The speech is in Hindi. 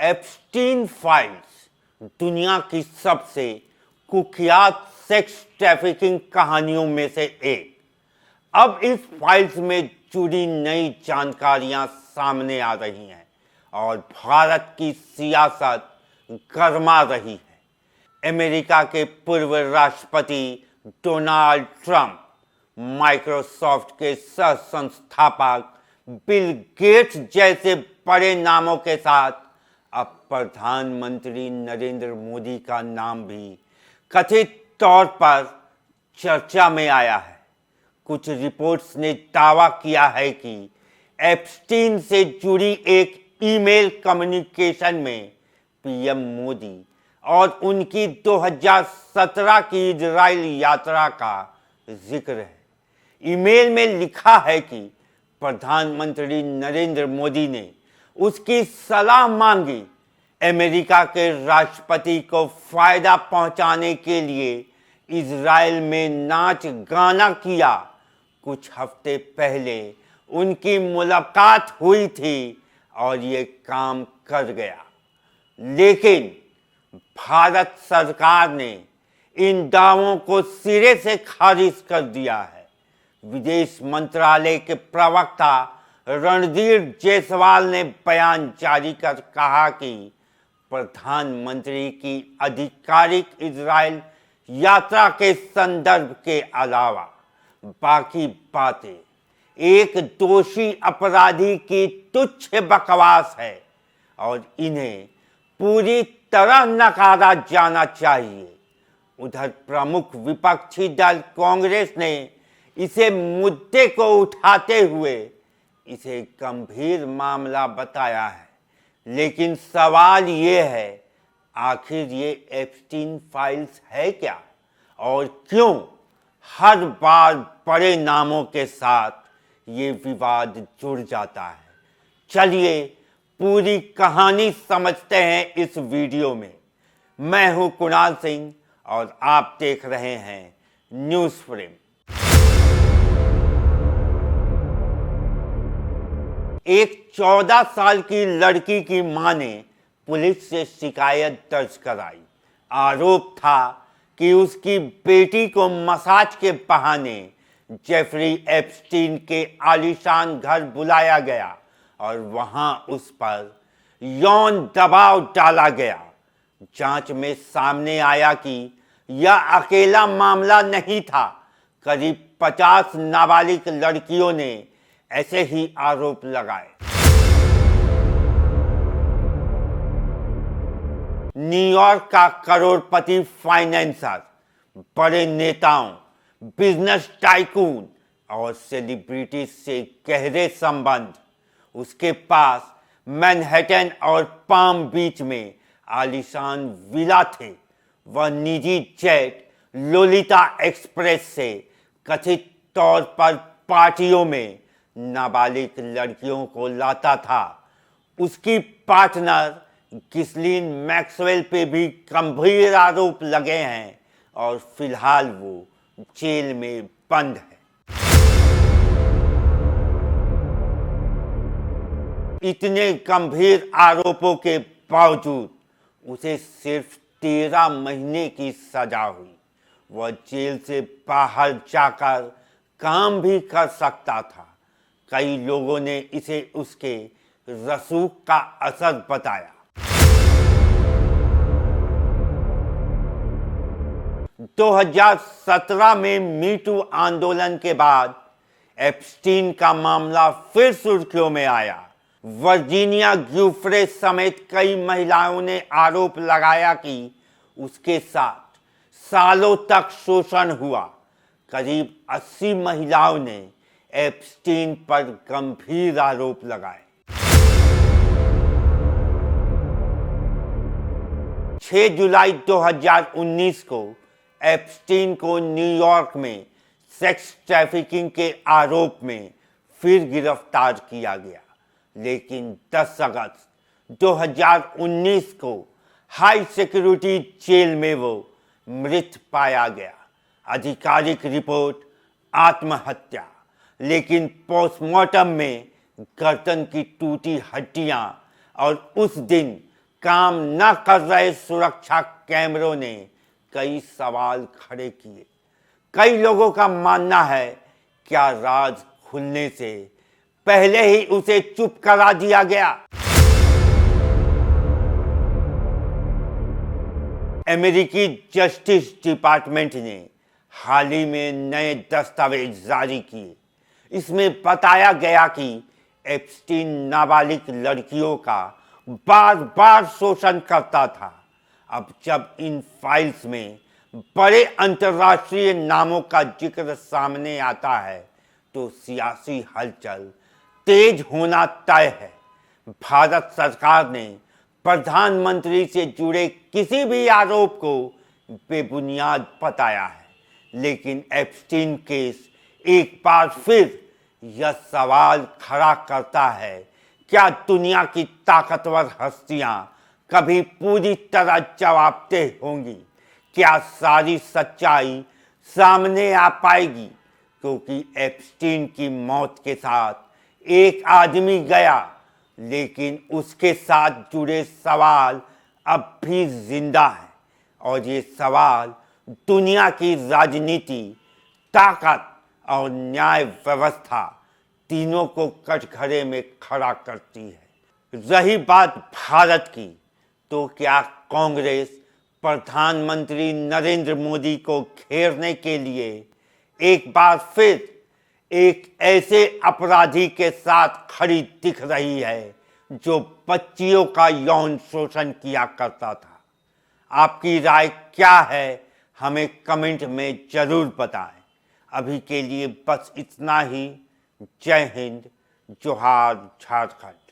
एप्स्टीन फाइल्स दुनिया की सबसे कुख्यात सेक्स ट्रैफिकिंग कहानियों में से एक। अब इस फाइल्स में जुड़ी नई जानकारियां सामने आ रही हैं और भारत की सियासत गरमा रही है। अमेरिका के पूर्व राष्ट्रपति डोनाल्ड ट्रंप, माइक्रोसॉफ्ट के सह संस्थापक बिल गेट्स जैसे बड़े नामों के साथ अब प्रधानमंत्री नरेंद्र मोदी का नाम भी कथित तौर पर चर्चा में आया है। कुछ रिपोर्ट्स ने दावा किया है कि एप्स्टीन से जुड़ी एक ईमेल कम्युनिकेशन में पीएम मोदी और उनकी 2017 की इजराइल यात्रा का जिक्र है। ईमेल में लिखा है कि प्रधानमंत्री नरेंद्र मोदी ने उसकी सलाह मांगी। अमेरिका के राष्ट्रपति को फायदा पहुंचाने के लिए इजराइल में नाच गाना किया। कुछ हफ्ते पहले उनकी मुलाकात हुई थी और ये काम कर गया, लेकिन भारत सरकार ने इन दावों को सिरे से खारिज कर दिया है। विदेश मंत्रालय के प्रवक्ता रणधीर जायसवाल ने बयान जारी कर कहा कि प्रधानमंत्री की आधिकारिक इजराइल यात्रा के संदर्भ के अलावा बाकी बातें एक दोषी अपराधी की तुच्छ बकवास है और इन्हें पूरी तरह नकारा जाना चाहिए। उधर प्रमुख विपक्षी दल कांग्रेस ने इसे मुद्दे को उठाते हुए इसे गंभीर मामला बताया है, लेकिन सवाल ये है, आखिर ये एप्स्टीन फाइल्स है क्या और क्यों हर बार बड़े नामों के साथ ये विवाद जुड़ जाता है। चलिए पूरी कहानी समझते हैं इस वीडियो में। मैं हूं कुणाल सिंह और आप देख रहे हैं न्यूज़ फ्रेम। एक 14 साल की लड़की की मां ने पुलिस से शिकायत दर्ज कराई। आरोप था कि उसकी बेटी को मसाज के बहाने जेफरी एप्स्टीन के आलीशान घर बुलाया गया और वहां उस पर यौन दबाव डाला गया। जांच में सामने आया कि यह अकेला मामला नहीं था। करीब 50 नाबालिग लड़कियों ने ऐसे ही आरोप लगाए। न्यूयॉर्क का करोड़पति फाइनेंसर, बड़े नेताओं, बिजनेस टाइकून और सेलिब्रिटी से गहरे संबंध। उसके पास मैनहट्टन और पाम बीच में आलीशान विला थे। वह निजी जेट लोलिता एक्सप्रेस से कथित तौर पर पार्टियों में नाबालिग लड़कियों को लाता था। उसकी पार्टनर गिस्लीन मैक्सवेल पे भी गंभीर आरोप लगे हैं और फिलहाल वो जेल में बंद है। इतने गंभीर आरोपों के बावजूद उसे सिर्फ 13 महीने की सजा हुई। वह जेल से बाहर जाकर काम भी कर सकता था। कई लोगों ने इसे उसके रसूख का असर बताया। 2017 में मीटू आंदोलन के बाद एप्स्टीन का मामला फिर सुर्खियों में आया। वर्जीनिया ग्यूफ्रे समेत कई महिलाओं ने आरोप लगाया कि उसके साथ सालों तक शोषण हुआ। करीब 80 महिलाओं ने एप्स्टीन पर गंभीर आरोप लगाए। 6 जुलाई 2019 को एप्स्टीन को न्यूयॉर्क में सेक्स ट्रैफिकिंग के आरोप में फिर गिरफ्तार किया गया, लेकिन 10 अगस्त 2019 को हाई सिक्योरिटी जेल में वो मृत पाया गया। आधिकारिक रिपोर्ट आत्महत्या, लेकिन पोस्टमार्टम में गर्दन की टूटी हड्डियां और उस दिन काम न कर रहे सुरक्षा कैमरों ने कई सवाल खड़े किए। कई लोगों का मानना है क्या राज खुलने से पहले ही उसे चुप करा दिया गया। अमेरिकी जस्टिस डिपार्टमेंट ने हाल ही में नए दस्तावेज जारी किए। इसमें बताया गया कि एप्स्टीन नाबालिग लड़कियों का बार बार शोषण करता था। अब जब इन फाइल्स में बड़े अंतर्राष्ट्रीय नामों का जिक्र सामने आता है तो सियासी हलचल तेज होना तय है। भारत सरकार ने प्रधानमंत्री से जुड़े किसी भी आरोप को बेबुनियाद बताया है, लेकिन एप्स्टीन केस एक बार फिर यह सवाल खड़ा करता है, क्या दुनिया की ताकतवर हस्तियां कभी पूरी तरह जवाबदेह होंगी? क्या सारी सच्चाई सामने आ पाएगी? क्योंकि एप्स्टीन की मौत के साथ एक आदमी गया, लेकिन उसके साथ जुड़े सवाल अब भी जिंदा हैं और ये सवाल दुनिया की राजनीति, ताकत और न्याय व्यवस्था तीनों को कटघरे में खड़ा करती है। रही बात भारत की, तो क्या कांग्रेस प्रधानमंत्री नरेंद्र मोदी को घेरने के लिए एक बार फिर एक ऐसे अपराधी के साथ खड़ी दिख रही है जो बच्चियों का यौन शोषण किया करता था? आपकी राय क्या है, हमें कमेंट में जरूर बताएं। अभी के लिए बस इतना ही। जय हिंद, जोहार झारखंड।